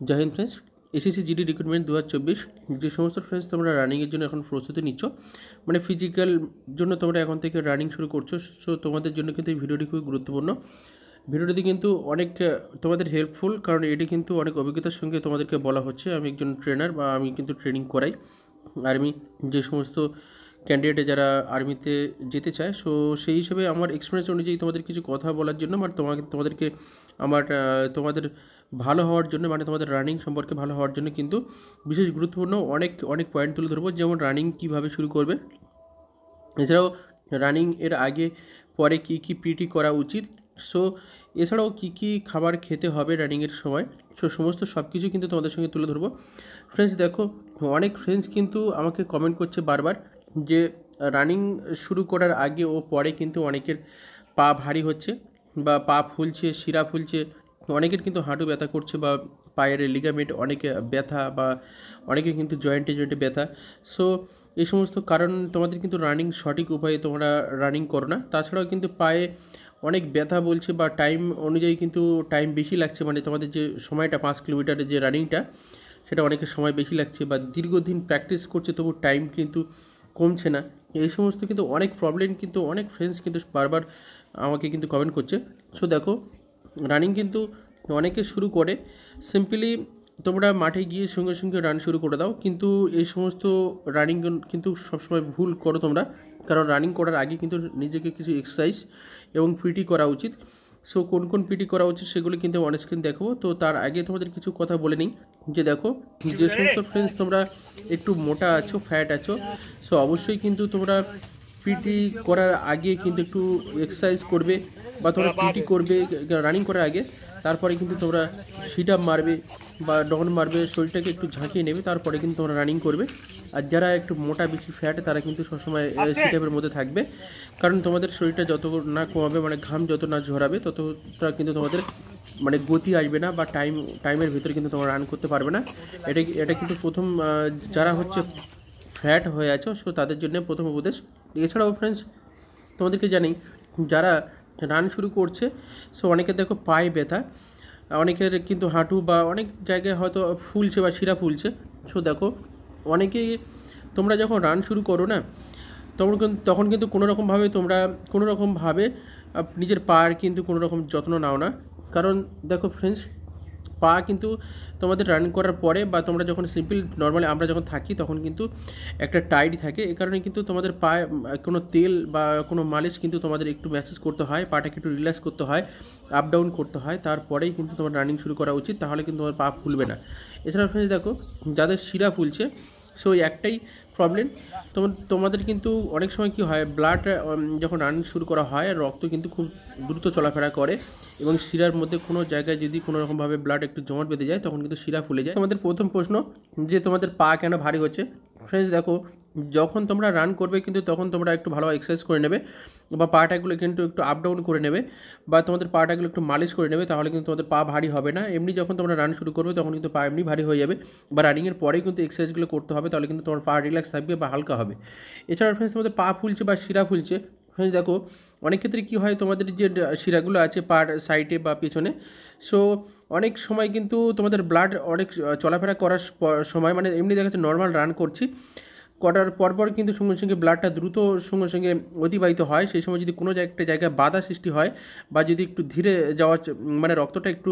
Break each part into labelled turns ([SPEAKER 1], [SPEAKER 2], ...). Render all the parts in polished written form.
[SPEAKER 1] জয় Hind friends, SSC GD recruitment 2024 যে সমস্ত friends তোমরা রানিংয়ের জন্য এখন প্রস্তুতি নিচ্ছ, মানে ফিজিক্যাল জন্য তোমরা এখন থেকে রানিং শুরু করছো। সো তোমাদের জন্য কিন্তু এই ভিডিওটি খুবই গুরুত্বপূর্ণ। ভিডিওটি কিন্তু অনেক তোমাদের হেল্পফুল, কারণ এটি কিন্তু অনেক অভিজ্ঞতার সঙ্গে তোমাদেরকে বলা হচ্ছে। আমি একজন ট্রেনার বা আমি কিন্তু ট্রেনিং করাই আর্মি যে সমস্ত ক্যান্ডিডেটে যারা আর্মিতে যেতে চায়। সো সেই হিসেবে আমার এক্সপিরিয়েন্স অনুযায়ী তোমাদের কিছু কথা বলার জন্য, মানে তোমাদেরকে আমার তোমাদের ভালো হওয়ার জন্য, মানে তোমাদের রানিং সম্পর্কে ভালো হওয়ার জন্য কিন্তু বিশেষ গুরুত্বপূর্ণ অনেক অনেক পয়েন্ট তুলে ধরবো। যেমন রানিং কীভাবে শুরু করবে, এছাড়াও রানিং এর আগে পরে কি কি পিটি করা উচিত, সো এছাড়াও কি কি খাবার খেতে হবে রানিংয়ের সময়। সো সমস্ত সব কিছু কিন্তু তোমাদের সঙ্গে তুলে ধরবো। ফ্রেন্ডস দেখো, অনেক ফ্রেন্ডস কিন্তু আমাকে কমেন্ট করছে বারবার যে রানিং শুরু করার আগে ও পরে কিন্তু অনেকের পা ভারী হচ্ছে বা পা ফুলছে, শিরা ফুলছে, অনেকের কিন্তু হাঁটু ব্যথা করছে বা পায়ের লিগামেন্ট অনেকে ব্যথা বা অনেকের কিন্তু জয়েন্টে জয়েন্টে ব্যথা। সো এই সমস্ত কারণ তোমাদের কিন্তু রানিং সঠিক উপায়ে তোমরা রানিং করো না। তাছাড়াও কিন্তু পায়ে অনেক ব্যথা বলছে বা টাইম অনুযায়ী কিন্তু টাইম বেশি লাগছে, মানে তোমাদের যে সময়টা 5 কিলোমিটারের যে রানিংটা সেটা অনেকের সময় বেশি লাগছে বা দীর্ঘদিন প্র্যাকটিস করছে তবু টাইম কিন্তু কমছে না। এই সমস্ত কিন্তু অনেক প্রবলেম কিন্তু অনেক ফ্রেন্ডস কিন্তু বারবার আমাকে কিন্তু কমেন্ট করছে। সো দেখো, রানিং কিন্তু অনেকে শুরু করে সিম্পলি তোমরা মাঠে গিয়ে সঙ্গে সঙ্গে রান শুরু করে দাও, কিন্তু এই সমস্ত রানিং কিন্তু সবসময় ভুল করো তোমরা। কারণ রানিং করার আগে কিন্তু নিজেকে কিছু এক্সারসাইজ এবং পিটি করা উচিত। সো কোন কোন পিটি করা উচিত সেগুলি কিন্তু অন স্ক্রিন দেখাবো। তো তার আগে তোমাদের কিছু কথা বলে নিই যে দেখো, যে সমস্ত ফ্রেন্ডস তোমরা একটু মোটা আছো, ফ্যাট আছো, সো অবশ্যই কিন্তু তোমরা পিটি করার আগে কিন্তু একটু এক্সারসাইজ করবে বা তোমরা পিটি করবে রানিং করার আগে। তারপরে কিন্তু তোমরা সিট আপ মারবে বা ডন মারবে, শরীরটাকে একটু ঝাঁকিয়ে নেবে, তারপরে কিন্তু তোমরা রানিং করবে। আর যারা একটু মোটা বেশি ফ্যাট তারা কিন্তু সবসময় সিট আপের মধ্যে থাকবে, কারণ তোমাদের শরীরটা যত না কমাবে, মানে ঘাম যত না ঝরাবে ততটা কিন্তু তোমাদের মানে গতি আসবে না বা টাইমের ভিতরে কিন্তু তোমরা রান করতে পারবে না। এটা কিন্তু প্রথম যারা হচ্ছে ফ্যাট হয়ে আছো, সো তাদের জন্য প্রথম উপদেশ। এছাড়াও ফ্রেন্ডস তোমাদেরকে জানি, যারা রান শুরু করছে, সো অনেকের দেখো পায়ে ব্যথা, অনেকের কিন্তু হাঁটু বা অনেক জায়গায় হয়তো ফুলছে বা শিরা ফুলছে। সো দেখো, অনেকেই তোমরা যখন রান শুরু করো না, তখন কিন্তু কোনো রকমভাবে নিজের পায়ের কিন্তু কোনো রকম যত্ন নাও না। কারণ দেখো ফ্রেন্ডস, পা কিন্তু তোমাদের রান করার পরে বা তোমরা যখন সিম্পল নর্মালি আমরা যখন থাকি তখন কিন্তু একটা টাইট থাকে। এই কারণে কিন্তু তোমাদের পায়ে কোনো তেল বা কোনো মালিশ কিন্তু তোমাদের একটু ম্যাসেজ করতে হয়, পাটাকে একটু রিল্যাক্স করতে হয়, আপ ডাউন করতে হয়, তারপরেই কিন্তু তোমার রানিং শুরু করা উচিত, তাহলে কিন্তু তোমার পা ফুলবে না। এছাড়া ফ্রেন্ডস দেখো, যাদের শিরা ফুলছে, সো একটাই প্রবলেম, তোমাদের কিন্তু অনেক সময় কী হয়, ব্লাড যখন রানিং শুরু করা হয় রক্ত কিন্তু খুব দ্রুত চলাফেরা করে এবং শিরার মধ্যে কোনো জায়গায় যদি কোনো রকমভাবে ব্লাড একটু জমাট বেঁধে যায় তখন কিন্তু শিরা ফুলে যায়। তোমাদের প্রথম প্রশ্ন যে তোমাদের পা কেন ভারী হচ্ছে। ফ্রেন্ডস দেখো, যখন তোমরা রান করবে কিন্তু তখন তোমরা একটু ভালো এক্সারসাইজ করে নেবে বা পাটাগুলো কিন্তু একটু আপ ডাউন করে নেবে বা তোমাদের পাটাগুলো একটু মালিশ করে নেবে, তাহলে কিন্তু তোমাদের পা ভারী হবে না। এমনি যখন তোমরা রান শুরু করবে তখন কিন্তু পা এমনি ভারী হয়ে যাবে, বা রানিংয়ের পরেই কিন্তু এক্সারসাইজগুলো করতে হবে, তাহলে কিন্তু তোমার পা রিল্যাক্স থাকবে বা হালকা হবে। এছাড়া ফ্রেন্ডস তোমাদের পা ফুলছে বা শিরা ফুলছে, ফ্রেন্ডস দেখো অনেক ক্ষেত্রে কী হয়, তোমাদের যে শিরাগুলো আছে পার সাইডে বা পেছনে, সো অনেক সময় কিন্তু তোমাদের ব্লাড অনেক চলাফেরা করার সময়, মানে এমনি দেখা যাচ্ছে নর্মাল রান করার পরপর কিন্তু সঙ্গে সঙ্গে ব্লাডটা দ্রুত সঙ্গে সঙ্গে অতিবাহিত হয়। সেই সময় যদি কোনো একটা জায়গায় বাধা সৃষ্টি হয় বা যদি একটু ধীরে যাওয়ার মানে রক্তটা একটু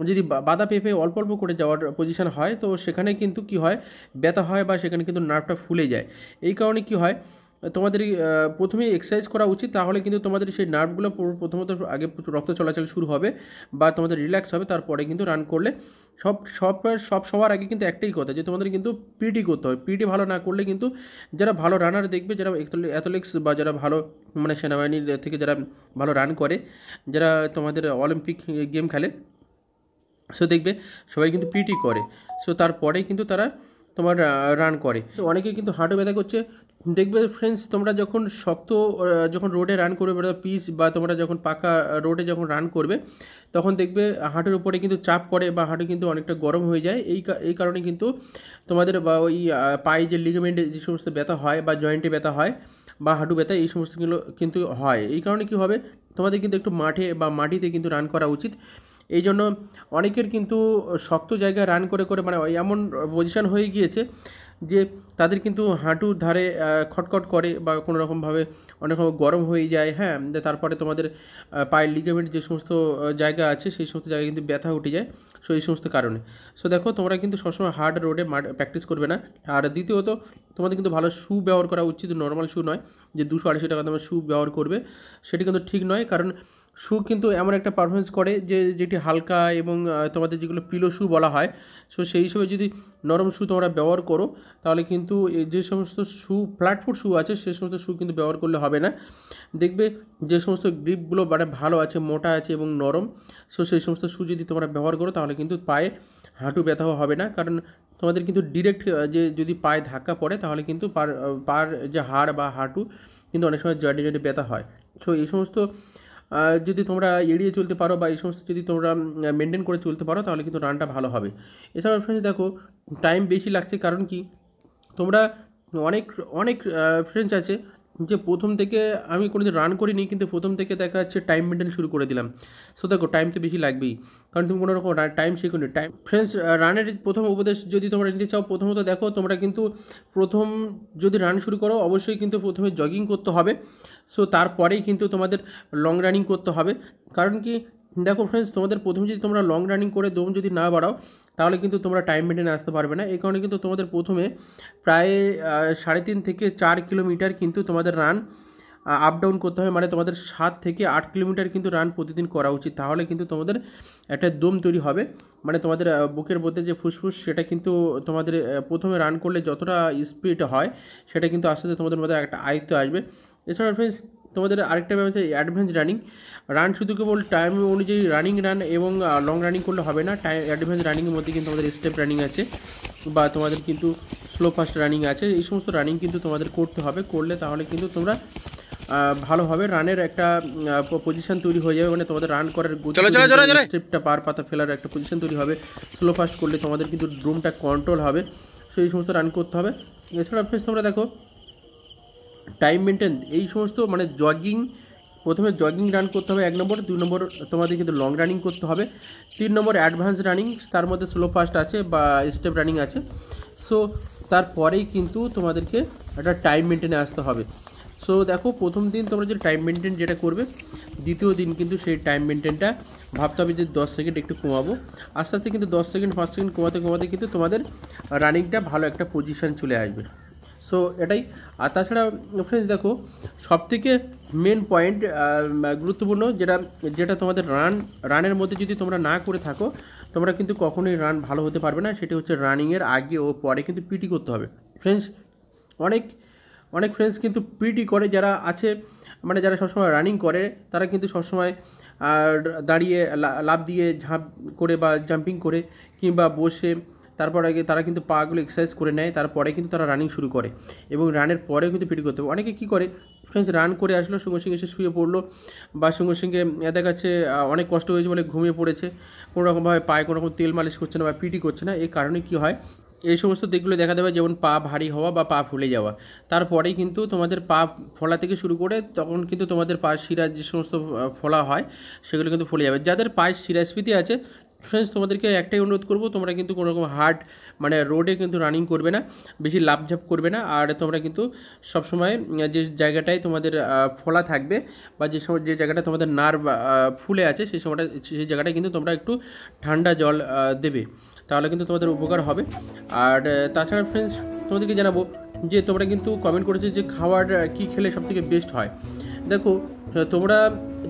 [SPEAKER 1] যদি বাধা পেয়ে অল্প অল্প করে যাওয়ার পজিশন হয়, তো সেখানে কিন্তু কি হয়, ব্যথা হয় বা সেখানে কিন্তু নার্ভটা ফুলে যায়। এই কারণে কি হয়, তোমাদের প্রথমেই এক্সারসাইজ করা উচিত, তাহলে কিন্তু তোমাদের সেই নার্ভগুলো প্রথমত আগে রক্ত চলাচল শুরু হবে বা তোমাদের রিল্যাক্স হবে, তারপরে কিন্তু রান করলে সবার আগে কিন্তু একটাই কথা, যে তোমাদের কিন্তু পিটি করতে হবে। পিটি ভালো না করলে কিন্তু যারা ভালো রানার দেখবে, যারা অ্যাথলেটিক্স বা যারা ভালো মানে সেনাবাহিনীর থেকে যারা ভালো রান করে, যারা তোমাদের অলিম্পিক গেম খেলে, সো দেখবে সবাই কিন্তু পিটি করে, সো তারপরেই কিন্তু তারা তোমার রান করে। তো অনেকে কিন্তু হাঁটু ব্যথা করছে, দেখবে ফ্রেন্ডস তোমরা যখন যখন রোডে রান করবে বা পিচ বা তোমরা যখন পাকা রোডে যখন রান করবে, তখন দেখবে হাঁটুর উপরে কিন্তু চাপ পড়ে বা হাঁটু কিন্তু অনেকটা গরম হয়ে যায়। এই কারণে কিন্তু তোমাদের বা ওই পায়ে যে লিগামেন্টে যে সমস্ত ব্যথা হয় বা জয়েন্টে ব্যথা হয় বা হাঁটু ব্যথা, এই সমস্তগুলো কিন্তু হয়। এই কারণে কী হবে, তোমাদের কিন্তু একটু মাঠে বা মাটিতে কিন্তু রান করা উচিত। এই জন্য অনেকের কিন্তু শক্ত জায়গায় রান করে করে মানে এমন পজিশান হয়ে গিয়েছে যে তাদের কিন্তু হাঁটুর ধারে খটখট করে বা কোনো রকমভাবে অনেক রকম গরম হয়ে যায়, হ্যাঁ, তারপরে তোমাদের পায়ের লিগামেন্ট যে সমস্ত জায়গা আছে সেই সমস্ত জায়গায় কিন্তু ব্যথা উঠে যায়। সো এই সমস্ত কারণে সো দেখো তোমরা কিন্তু সবসময় হার্ড রোডে প্র্যাকটিস করবে না। আর দ্বিতীয়ত তোমাদের কিন্তু ভালো শু ব্যবহার করা উচিত, নর্মাল শু নয় যে 200-250 টাকা দামের শু ব্যবহার করবে, সেটি কিন্তু ঠিক নয়। কারণ শু কিন্তু এমন একটা পারফরমেন্স করে যেটি হালকা এবং তোমাদের যেগুলো পিলো শু বলা হয়, সো সেই হিসেবে যদি নরম শু তোমরা ব্যবহার করো তাহলে কিন্তু যে সমস্ত শু ফ্ল্যাটফুট শু আছে সেই সমস্ত শু কিন্তু ব্যবহার করলে হবে না। দেখবে যে সমস্ত গ্রিপগুলো মানে ভালো আছে, মোটা আছে এবং নরম, সো সেই সমস্ত শু যদি তোমরা ব্যবহার করো তাহলে কিন্তু পায়ে হাঁটু ব্যথাও হবে না। কারণ তোমাদের কিন্তু ডিরেক্ট যে যদি পায়ে ধাক্কা পড়ে তাহলে কিন্তু পার যে হাড় বা হাঁটু কিন্তু অনেক সময় জয়েন্টে জয়েন্টে ব্যথা হয়। সো এই সমস্ত যদি তোমরা এড়িয়ে চলতে পারো বা এই সমস্ত যদি তোমরা মেনটেন করে চলতে পারো তাহলে কিন্তু রানটা ভালো হবে। এছাড়াও ফ্রেন্ডস দেখো টাইম বেশি লাগছে, কারণ কি তোমরা অনেক অনেক ফ্রেন্ডস আছে যে প্রথম থেকে আমি কোনোদিন রান করিনি কিন্তু প্রথম থেকে দেখা যাচ্ছে টাইম মেনটেন শুরু করে দিলাম। সো দেখো টাইম তো বেশি লাগবেই, কারণ তুমি কোনো রকম টাইম শেখোনি। টাইম ফ্রেন্ডস রানের প্রথম উপদেশ যদি তোমরা নিতে চাও, প্রথমত দেখো তোমরা কিন্তু প্রথম যদি রান শুরু করো অবশ্যই কিন্তু প্রথমে জগিং করতে হবে। সো তারপরেই কিন্তু তোমাদের লং রানিং করতে হবে। কারণ কি দেখো ফ্রেন্ডস তোমাদের প্রথমে যদি তোমরা লং রানিং করে দম যদি না বাড়াও তাহলে কিন্তু তোমরা টাইম মেনটেনে আসতে পারবে না। এই কারণে কিন্তু তোমাদের প্রথমে প্রায় 3.5 থেকে 4 কিলোমিটার কিন্তু তোমাদের রান আপ ডাউন করতে হবে, মানে তোমাদের 7 থেকে 8 কিলোমিটার কিন্তু রান প্রতিদিন করা উচিত। তাহলে কিন্তু তোমাদের একটা দম তৈরি হবে, মানে তোমাদের বুকের মধ্যে যে ফুসফুস সেটা কিন্তু তোমাদের প্রথমে রান করলে যতটা স্পিড হয় সেটা কিন্তু আস্তে আস্তে তোমাদের মধ্যে একটা আয়ত্ত আসবে। এছাড়া ফ্রেন্ডস তোমাদের আরেকটা ব্যাপার হচ্ছে অ্যাডভান্স রানিং। রান শুধু কেবল টাইম অনুযায়ী রানিং রান এবং লং রানিং করলে হবে না। অ্যাডভান্স রানিংয়ের মধ্যে কিন্তু আমাদের স্টেপ রানিং আছে বা তোমাদের কিন্তু স্লো ফাস্ট রানিং আছে। এই সমস্ত রানিং কিন্তু তোমাদের করতে হবে, করলে তাহলে কিন্তু তোমরা ভালোভাবে রানের একটা পজিশন তৈরি হয়ে যাবে, মানে তোমাদের রান করার স্টেপটা পার পাতা ফেলার একটা পজিশন তৈরি হবে। স্লো ফাস্ট করলে তোমাদের কিন্তু ড্রোমটা কন্ট্রোল হবে, সো এই সমস্ত রান করতে হবে। এছাড়া ফ্রেন্ডস তোমরা দেখো টাইম মেনটেন এই সমস্ত মানে জগিং, প্রথমে জগিং রান করতে হবে 1 নম্বর, 2 নম্বর তোমাদের কিন্তু লং রানিং করতে হবে, 3 নম্বর অ্যাডভান্স রানিং, তার মধ্যে স্লো ফাস্ট আছে বা স্টেপ রানিং আছে। সো তারপরেই কিন্তু তোমাদেরকে একটা টাইম মেনটেনে আসতে হবে। সো দেখো প্রথম দিন তোমরা যে টাইম মেনটেন যেটা করবে, দ্বিতীয় দিন কিন্তু সেই টাইম মেনটেনটা ভাবতে হবে যে 10 সেকেন্ড একটু কমাবো। আস্তে আস্তে কিন্তু 10 সেকেন্ড 5 সেকেন্ড কমাতে কমাতে কিন্তু তোমাদের রানিংটা ভালো একটা পজিশান চলে আসবে। সো এটাই। আর তাছাড়া ফ্রেন্ডস দেখো সবথেকে মেন পয়েন্ট গুরুত্বপূর্ণ যেটা তোমাদের রানের মধ্যে যদি তোমরা না করে থাকো তোমরা কিন্তু কখনোই রান ভালো হতে পারবে না, সেটি হচ্ছে রানিংয়ের আগে ও পরে কিন্তু পিটি করতে হবে। ফ্রেন্ডস অনেক ফ্রেন্ডস কিন্তু পিটি করে যারা আছে, মানে যারা সবসময় রানিং করে তারা কিন্তু সবসময় দাঁড়িয়ে লাফ দিয়ে ঝাঁপ করে বা জাম্পিং করে কিংবা বসে তারপর আগে তারা কিন্তু পাগুলো এক্সারসাইজ করে নেয়, তারপরে কিন্তু তারা রানিং শুরু করে এবং রানের পরেও কিন্তু পিটি করতে হবে। অনেকে কী করে ফ্রেন্ডস রান করে আসলো সঙ্গে সঙ্গে এসে শুয়ে পড়লো বা সঙ্গে সঙ্গে দেখা যাচ্ছে অনেক কষ্ট হয়েছে বলে ঘুমিয়ে পড়েছে, কোনো রকমভাবে পায়ে কোনো রকম তেল মালিশ করছে না বা পিটি করছে না। এই কারণে কী হয় এই সমস্ত দিকগুলো দেখা দেবে, যেমন পা ভারী হওয়া বা পা ফুলে যাওয়া। তারপরেই কিন্তু তোমাদের পা ফোলা থেকে শুরু করে তখন কিন্তু তোমাদের পায়ের শিরা যে সমস্ত ফোলা হয় সেগুলো কিন্তু ফুলে যাবে। যাদের পায়ের শিরাস্ফীতি আছে ফ্রেন্ডস তোমাদেরকে একটাই অনুরোধ করবো, তোমরা কিন্তু কোনো রকম হার্ড মানে রোডে কিন্তু রানিং করবে না, বেশি লাফঝাপ করবে না। আর তোমরা কিন্তু সবসময় যে জায়গাটায় তোমাদের ফোলা থাকবে বা যে জায়গাটা তোমাদের নার্ভ ফুলে আছে সেই জায়গাটায় কিন্তু তোমরা একটু ঠান্ডা জল দেবে, তাহলে কিন্তু তোমাদের উপকার হবে। আর তাছাড়া ফ্রেন্ডস তোমাদেরকে জানাবো যে তোমরা কিন্তু কমেন্ট করেছো যে খাবার কী খেলে সবথেকে বেস্ট হয়। দেখো তোমরা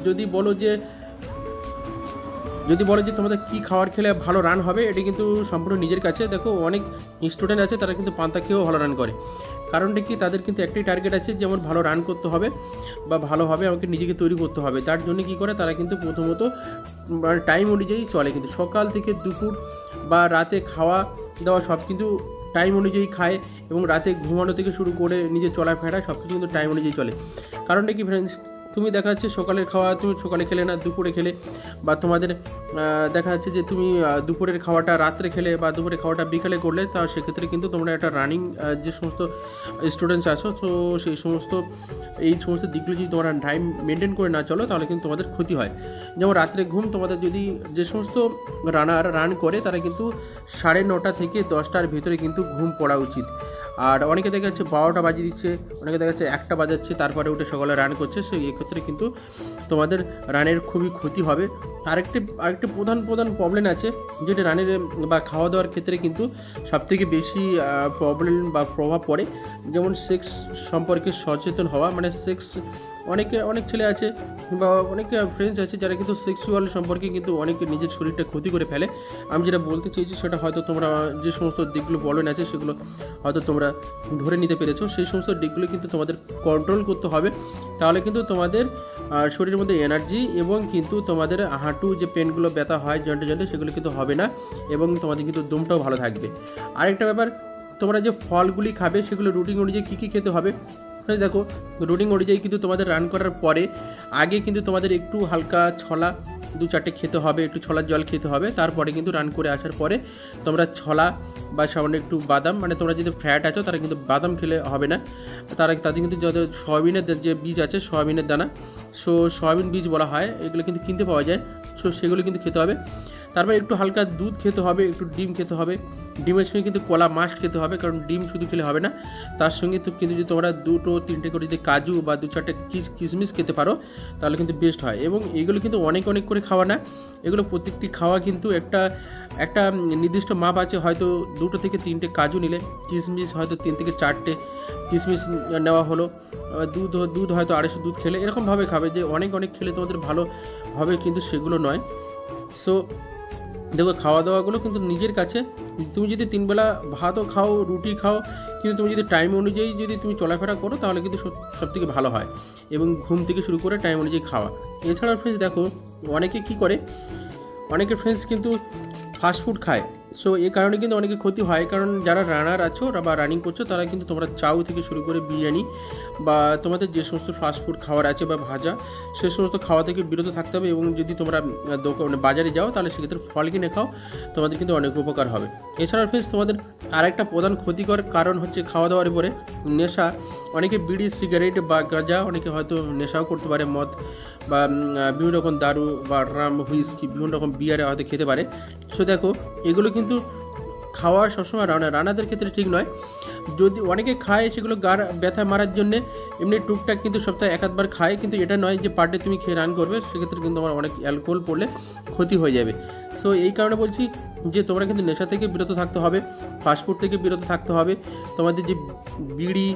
[SPEAKER 1] যদি বলো যে তোমাদের কী খাবার খেলে ভালো রান হবে, এটা কিন্তু সম্পূর্ণ নিজের কাছে। দেখো অনেক স্টুডেন্ট আছে তারা কিন্তু পান্তা খেয়েও ভালো রান করে, কারণটা কি তাদের কিন্তু একটাই টার্গেট আছে যে আমার ভালো রান করতে হবে বা ভালোভাবে আমাকে নিজেকে তৈরি করতে হবে। তার জন্য কী করে তারা কিন্তু প্রথমত টাইম অনুযায়ী চলে, কিন্তু সকাল থেকে দুপুর বা রাতে খাওয়া দাওয়া সব কিন্তু টাইম অনুযায়ী খায় এবং রাতে ঘুমানো থেকে শুরু করে নিজের চলাফেরা সব কিছু কিন্তু টাইম অনুযায়ী চলে। কারণটা কি ফ্রেন্ডস, তুমি দেখা যাচ্ছে সকালের খাওয়া তুমি সকালে খেলে না দুপুরে খেলে, বা তোমাদের দেখা যাচ্ছে যে তুমি দুপুরের খাওয়াটা রাত্রে খেলে বা দুপুরের খাওয়াটা বিকালে করলে, তা সেক্ষেত্রে কিন্তু তোমরা একটা রানিং যে সমস্ত স্টুডেন্টস আছো তো এই সমস্ত দিকগুলো যদি তোমরা টাইম মেনটেন করে না চলো তাহলে কিন্তু তোমাদের ক্ষতি হয়। যেমন রাত্রে ঘুম তোমাদের যদি যে সমস্ত রানার রান করে তারা কিন্তু 9:30 থেকে 10টার ভিতরে কিন্তু ঘুম পড়া উচিত। আর অনেকে দেখা যাচ্ছে 12টা বাজিয়ে দিচ্ছে, অনেকে দেখা যাচ্ছে 1টা বাজাচ্ছে তারপরে উঠে সকালে রান করছে, সেই এক্ষেত্রে কিন্তু তোমাদের রানের খুবই ক্ষতি হবে। আরেকটি প্রধান প্রবলেম আছে, যেটা রানের বা খাওয়া দাওয়ার ক্ষেত্রে কিন্তু সবথেকে বেশি প্রবলেম বা প্রভাব পড়ে। যেমন সেক্স সম্পর্কে সচেতন হওয়া, মানে অনেক ছেলে আছে বা অনেক ফ্রেন্ডস আছে যারা কিন্তু সেক্সুয়াল সম্পর্কে কিন্তু অনেকে নিজের শরীরটা ক্ষতি করে ফেলে। আমি যেটা বলতে চেয়েছি সেটা হয়তো তোমরা যে সমস্ত দিকগুলো বলেন আছে সেগুলো হয়তো তোমরা ধরে নিতে পেরেছো। সেই সমস্ত দিকগুলো কিন্তু তোমাদের কন্ট্রোল করতে হবে, তাহলে কিন্তু তোমাদের শরীরের মধ্যে এনার্জি এবং কিন্তু তোমাদের হাঁটু যে পেনগুলো ব্যথা হয় জয়েন্টে সেগুলো কিন্তু হবে না, এবং তোমাদের কিন্তু দমটাও ভালো থাকবে। আরেকটা ব্যাপার, তোমরা যে ফলগুলি খাবে সেগুলো রুটিন অনুযায়ী কী খেতে হবে। দেখো, রুটিন অনুযায়ী কিন্তু তোমাদের রান করার পরে আগে কিন্তু তোমাদের একটু হালকা ছলা 2-4টে খেতে হবে, একটু ছলার জল খেতে হবে। তারপরে কিন্তু রান করে আসার পরে তোমরা ছলা বা সামান্য একটু বাদাম, মানে তোমরা যদি ফ্যাট আছো তারা কিন্তু বাদাম খেলে হবে না, তাদের কিন্তু যত সয়াবিনের যে বীজ আছে, সয়াবিনের দানা, সয়াবিন বীজ বলা হয়, এগুলো কিন্তু কিনতে পাওয়া যায়, সেগুলো কিন্তু খেতে হবে। তারপর একটু হালকা দুধ খেতে হবে, একটু ডিম খেতে হবে, ডিমের সঙ্গে কিন্তু কলা মাস্ট খেতে হবে, কারণ ডিম শুধু খেলে হবে না, তার সঙ্গে তো কিন্তু যদি তোমরা 2-3টে করে যদি কাজু বা 2-4টে কিশমিশ খেতে পারো তাহলে কিন্তু বেস্ট হয়। এবং এগুলো কিন্তু অনেক করে খাওয়া না, এগুলো প্রত্যেকটি খাওয়া কিন্তু একটা নির্দিষ্ট মাপ আছে। হয়তো 2 থেকে 3টে কাজু নিলে, কিশমিশ হয়তো 3 থেকে 4টে কিশমিশ নেওয়া হলো, দুধ হয়তো 250 দুধ খেলে, এরকমভাবে খাবে যে অনেক খেলে তোমাদের ভালো হবে, কিন্তু সেগুলো নয়। সো দেখো, খাওয়া দাওয়াগুলো কিন্তু নিজের কাছে। তুমি যদি 3 বেলা ভাতও খাও, রুটি খাও, কিন্তু তুমি যদি টাইম অনুযায়ী যদি তুমি চলাফেরা করো তাহলে কিন্তু সবথেকে ভালো হয়। এবং ঘুম থেকে শুরু করে টাইম অনুযায়ী খাওয়া। এছাড়াও ফ্রেন্ডস দেখো, অনেকে কী করে, অনেকে ফ্রেন্ডস কিন্তু ফাস্টফুড খায়। সো এই কারণে কিন্তু অনেকে ক্ষতি হয়, কারণ যারা রানার আছো বা রানিং করছো তারা কিন্তু তোমরা চাউ থেকে শুরু করে বিরিয়ানি বা তোমাদের যে সমস্ত ফাস্টফুড খাবার আছে বা ভাজা, সে সমস্ত খাওয়া থেকে বিরত থাকতে হবে। এবং যদি তোমরা বাজারে যাও তাহলে সেক্ষেত্রে ফল কিনে খাও, তোমাদের কিন্তু অনেক উপকার হবে। এছাড়া ফ্রেন্ডস তোমাদের আরেকটা প্রধান ক্ষতিকর কারণ হচ্ছে খাওয়া দাওয়ার উপরে নেশা। অনেকে বিড়ি, সিগারেট বা গাঁজা, অনেকে হয়তো নেশাও করতে পারে, মদ বা বিভিন্ন রকম দারু বা রাম, হুইস্কি, বিভিন্ন রকম বিয়ারে হয়তো খেতে পারে। সো দেখো, এগুলো কিন্তু খাওয়া সবসময় রানাদের ক্ষেত্রে ঠিক নয়। যদি অনেকে খায় সেগুলো গার ব্যথা মারার জন্যে, এমনি টুকটাক কিন্তু সপ্তাহে 1-2বার খায়, কিন্তু এটা নয় যে পার ডে তুমি খেয়ে রান করবে, সেক্ষেত্রে কিন্তু আমার অনেক অ্যালকোহল পড়লে ক্ষতি হয়ে যাবে। সো এই কারণে বলছি যে তোমরা কিন্তু নেশা থেকে বিরত থাকতে হবে, ফাস্টফুড থেকে বিরত থাকতে হবে। তোমাদের যে বিড়ি,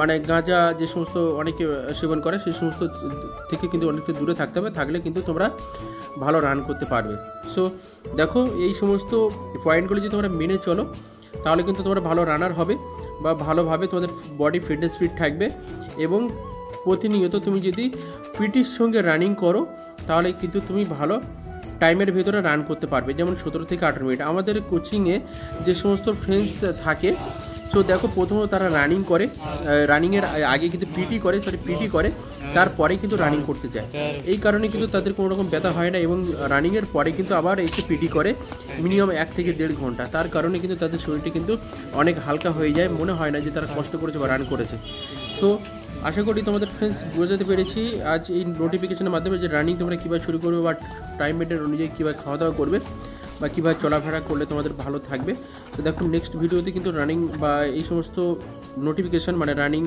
[SPEAKER 1] মানে গাঁজা যে সমস্ত অনেকে সেবন করে, সেই সমস্ত থেকে কিন্তু অনেকটা দূরে থাকতে হবে, থাকলে কিন্তু তোমরা ভালো রান করতে পারবে। সো দেখো, এই সমস্ত পয়েন্টগুলি যদি তোমরা মেনে চলো তাহলে কিন্তু তোমরা ভালো রানার হবে বা ভালোভাবে তোমাদের বডি ফিটনেস ফিট থাকবে। এবং প্রতিনিয়ত তুমি যদি পিটির সঙ্গে রানিং করো তাহলে কিন্তু তুমি ভালো টাইমের ভেতরে রান করতে পারবে। যেমন 17 থেকে 18 মিনিট আমাদের কোচিংয়ে যে সমস্ত ফ্রেন্ডস থাকে, তো দেখো প্রথমত তারা রানিং করে, রানিংয়ের আগে কিন্তু পিটি করে তারপরে কিন্তু রানিং করতে যায়। এই কারণে কিন্তু তাদের কোনো রকম ব্যথা হয় না, এবং রানিংয়ের পরে কিন্তু আবার এসে পিটি করে মিনিমাম 1 থেকে 1.5 ঘন্টা। তার কারণে কিন্তু তাদের শরীরটি কিন্তু অনেক হালকা হয়ে যায়, মনে হয় না যে তারা কষ্ট করেছে বা রান করেছে। সো আশা করি তোমাদের ফ্রেন্ডস বোঝাতে পেরেছি আজ এই নোটিফিকেশনের মাধ্যমে যে রানিং তোমরা কীভাবে শুরু করবে বা টাইম মেনটেন অনুযায়ী কীভাবে খাওয়া দাওয়া করবে বা কীভাবে চলাফেরা করলে তোমাদের ভালো থাকবে। তো দেখো, নেক্সট ভিডিওতে কিন্তু রানিং বা এই সমস্ত নোটিফিকেশান, মানে রানিং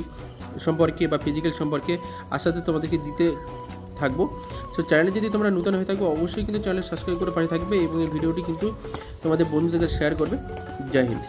[SPEAKER 1] সম্পর্কে বা ফিজিক্যাল সম্পর্কে আসাতে তোমাদেরকে দিতে থাকবো। সো চ্যানেলে যদি তোমরা নতুন হয়ে থাকবে অবশ্যই কিন্তু চ্যানেল সাবস্ক্রাইব করে পাশে থাকবে এবং এই ভিডিওটি কিন্তু তোমাদের বন্ধুদের শেয়ার করবে। জয় হিন্দ।